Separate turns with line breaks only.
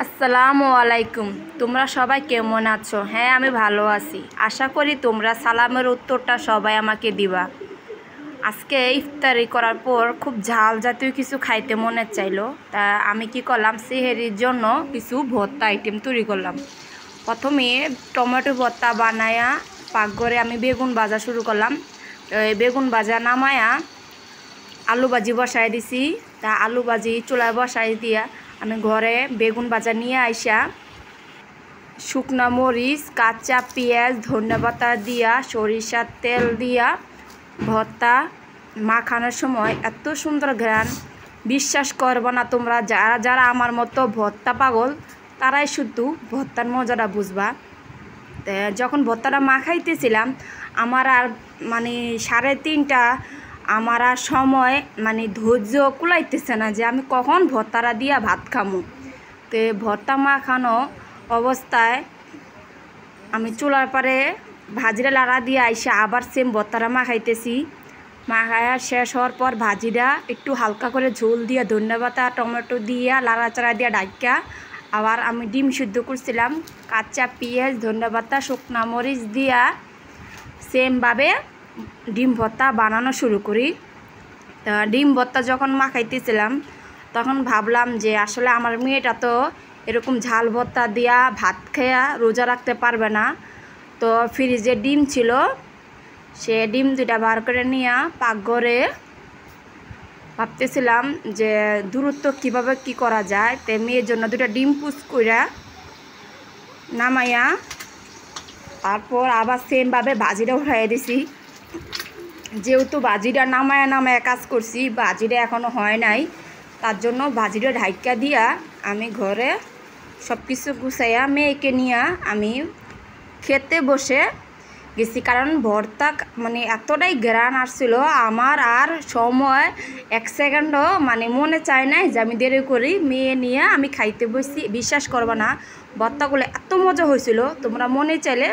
আসসালামু আলাইকুম। তোমরা সবাই কেমন আছো? হ্যাঁ, আমি ভালো আছি। আশা করি তোমরা সালামের উত্তরটা সবাই আমাকে দিবা। আজকে ইফতারি করার পর খুব ঝাল জাতীয় কিছু খাইতে মনে চাইলো, তা আমি কি করলাম, সেহেরির জন্য কিছু ভর্তা আইটেম তৈরি করলাম। প্রথমে টমেটো ভর্তা বানায়া পাকঘরে আমি বেগুন ভাজা শুরু করলাম। বেগুন ভাজা নামায়া আলু ভাজি বসাই দিছি। তা আলু ভাজি চুলায় বসাই দিয়া আমি ঘরে বেগুন ভাজা নিয়ে আইসা শুকনা মরিচ, কাঁচা পেঁয়াজ, ধনেপাতা দিয়া সরিষার তেল দিয়া ভর্তা মাখানোর সময় এত সুন্দর ঘ্রাণ, বিশ্বাস করবো না তোমরা। যারা যারা আমার মতো ভর্তা পাগল তারাই শুধু ভর্তার মজাটা বুঝবা। যখন ভর্তাটা মাখাইতেছিলাম আমার আর মানে 3:30 আমার আর সময় ধৈর্য কুলাইতেছে না যে আমি কখন ভর্তাটা দিয়া ভাত খামু। তো ভর্তা মাখানো অবস্থায় আমি চুলার পারে ভাজিটা লাড়া দিয়ে আইসা আবার সেম ভর্তাটা মাখাইতেছি। মাখায়া শেষ হওয়ার পর ভাজিটা একটু হালকা করে ঝোল দিয়া ধনেপাতা টমেটো দিয়া লাড়াচাড়া দিয়া ডাক্কা আবার আমি ডিম সিদ্ধ করছিলাম, কাঁচা পেঁয়াজ, ধনেপাতা, শুকনা মরিচ দিয়া সেমভাবে ডিম ভর্তা বানানো শুরু করি। তা ডিম ভর্তা যখন মাখাইতেছিলাম তখন ভাবলাম যে আসলে আমার মেয়েটা তো এরকম ঝাল ভর্তা দিয়া ভাত খেয়া রোজা রাখতে পারবে না। তো ফ্রিজে ডিম ছিল, সে ডিম 2টা বার করে নিয়ে পাকঘরে ভাবতেছিলাম যে দূরত্ব কিভাবে কি করা যায়। তো মেয়ের জন্য 2টা ডিম পুচ কইরা নামাইয়া তারপর আবার সেমভাবে ভাজিটা উঠাই দিছি। যেহেতু ভাজিটা নামায়া কাজ করছি, ভাজিটা এখনও হয় নাই, তার জন্য ভাজিটা ঢাইকা দিয়া আমি ঘরে সব কিছু গুছাইয়া মেয়েকে নিয়ে আমি খেতে বসে গেছি। কারণ ভর্তা এতটাই ঘ্রাণ আসছিল আমার আর সময় 1 সেকেন্ডও মনে চায় নাই যে আমি দেরি করি। মেয়ে নিয়ে আমি খাইতে বসছি। বিশ্বাস করবা না, ভর্তাগুলো এত মজা হয়েছিল, তোমরা মনে চাইলে